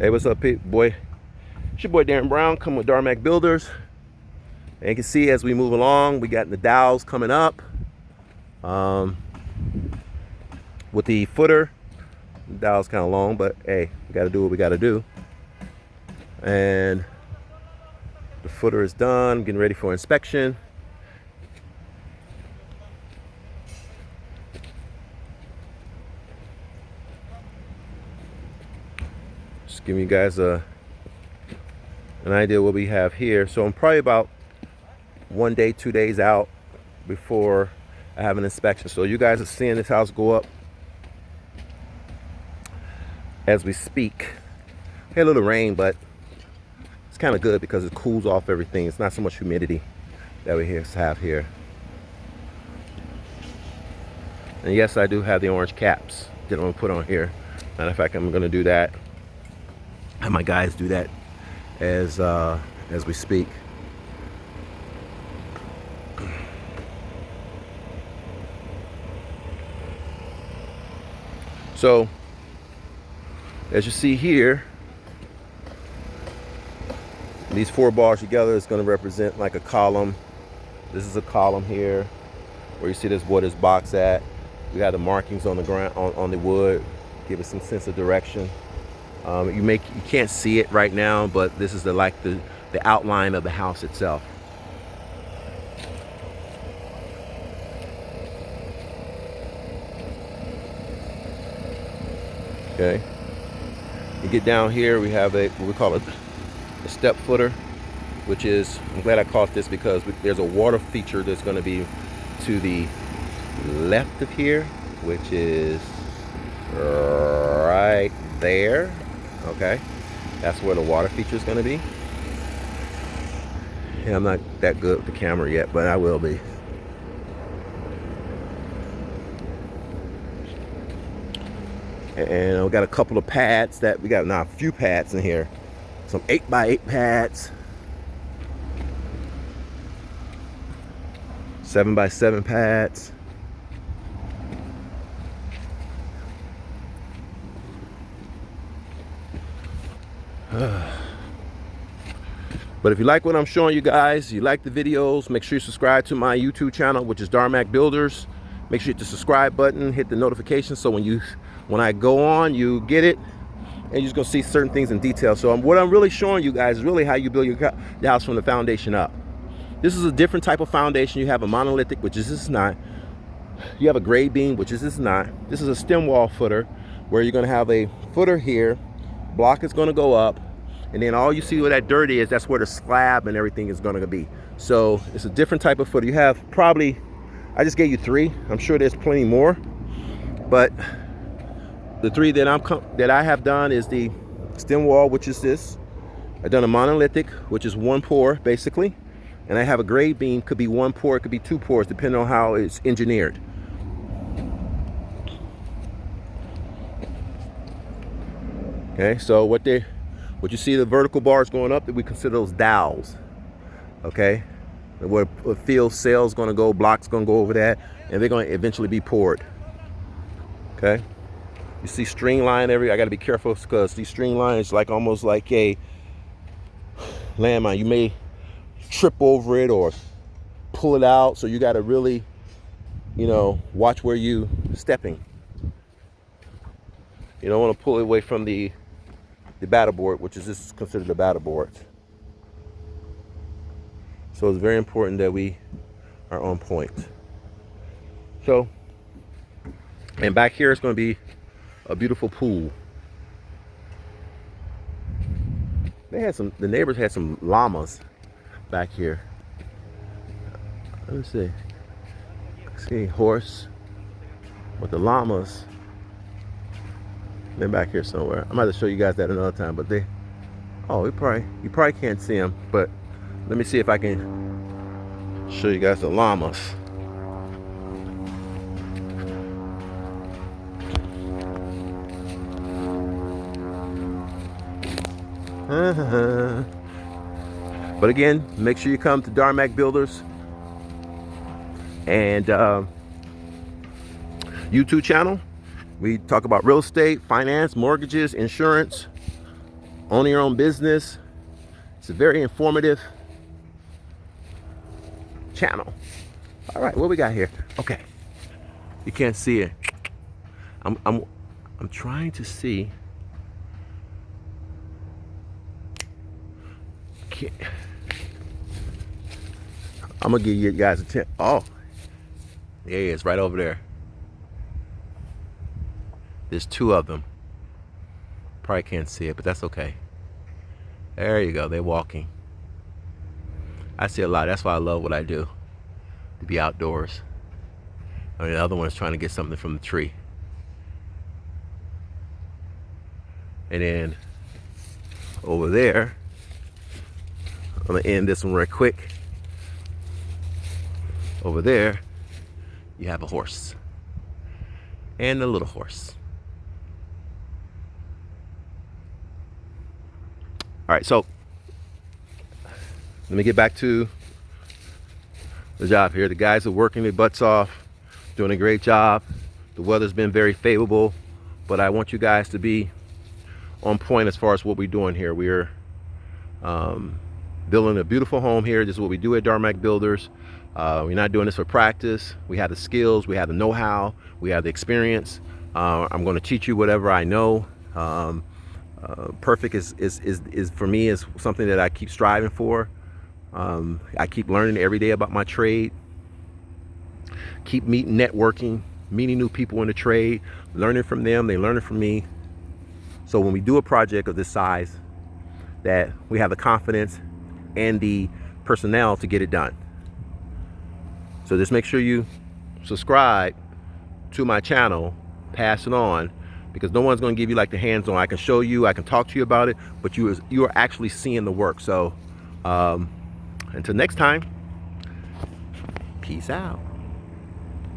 Hey, what's up, boy? It's your boy Darren Brown, coming with Darmac Builders. And you can see as we move along, we got the dowels coming up. With the footer, the dowel's kind of long, but hey, we got to do what we got to do. And the footer is done, getting ready for inspection. Just giving you guys an idea what we have here. So I'm probably about 1 day, 2 days out before I have an inspection. So you guys are seeing this house go up as we speak. Had a little rain, but it's kind of good because it cools off everything. It's not so much humidity that we have here. And yes, I do have the orange caps that I'm gonna put on here. Matter of fact, I'm gonna do that. Have my guys do that as we speak. So, as you see here, these 4 bars together is going to represent like a column. This is a column here where you see this what is box at. We have the markings on the ground on the wood, give it some sense of direction. You can't see it right now, but this is the outline of the house itself. Okay. You get down here, we have what we call a step footer, which is, I'm glad I caught this because there's a water feature that's going to be to the left of here, which is right there. Okay, that's where the water feature is going to be. Yeah, I'm not that good with the camera yet, but I will be. And we got a couple of pads that we got now, a few pads in here. Some 8x8 pads, 7x7 pads. But if you like what I'm showing you guys, you like the videos, make sure you subscribe to my YouTube channel, which is Darmac Builders. Make sure you hit the subscribe button, hit the notification, so when I go on, you get it, and you're just gonna see certain things in detail. So what I'm really showing you guys is really how you build your house from the foundation up. This is a different type of foundation. You have a monolithic, which is this not. You have a grade beam, which is this not. This is a stem wall footer, where you're gonna have a footer here, block is gonna go up, and then all you see where that dirt is, that's where the slab and everything is gonna be. So it's a different type of footer. You have probably, I just gave you 3. I'm sure there's plenty more, but the 3 that I have done is the stem wall, which is this. I've done a monolithic, which is 1 pour basically, and I have a grade beam. Could be 1 pour, it could be 2 pours, depending on how it's engineered. Okay, so what you see the vertical bars going up, that we consider those dowels. Okay, where field cells going to go, blocks going to go over that, and they're going to eventually be poured. Okay. You see string line I got to be careful because these string lines like almost like a landmine. You may trip over it or pull it out, so you got to really, watch where you stepping. You don't want to pull it away from the batter board, which is considered the batter board. So it's very important that we are on point. So, and back here it's going to be a beautiful pool. The neighbors had some llamas back here. Let me see. See horse with the llamas. They're back here somewhere. I'm about to show you guys that another time, but you probably can't see them, but let me see if I can show you guys the llamas. But again, make sure you come to Darmac Builders and YouTube channel. We talk about real estate, finance, mortgages, insurance, owning your own business. It's a very informative channel. All right, what we got here? Okay, you can't see it. I'm trying to see. I'm gonna give you guys a tip. Oh, yeah, it's right over there. There's two of them. Probably can't see it, but that's okay. There you go. They're walking. I see a lot. That's why I love what I do, to be outdoors. I mean, the other one's trying to get something from the tree. And then over there, I'm gonna end this one real quick. Over there, you have a horse and a little horse. All right, so let me get back to the job here. The guys are working their butts off, doing a great job. The weather's been very favorable, but I want you guys to be on point as far as what we're doing here. We're building a beautiful home here. This is what we do at Darmac Builders. We're not doing this for practice. We have the skills, we have the know-how, we have the experience. I'm going to teach you whatever I know. Perfect is for me is something that I keep striving for. I keep learning every day about my trade. Keep networking, meeting new people in the trade, learning from them, they learning from me. So when we do a project of this size, that we have the confidence and the personnel to get it done. So just make sure you subscribe to my channel, pass it on, because no one's going to give you like the hands-on. I can show you, I can talk to you about it, but you are actually seeing the work. So until next time, peace out.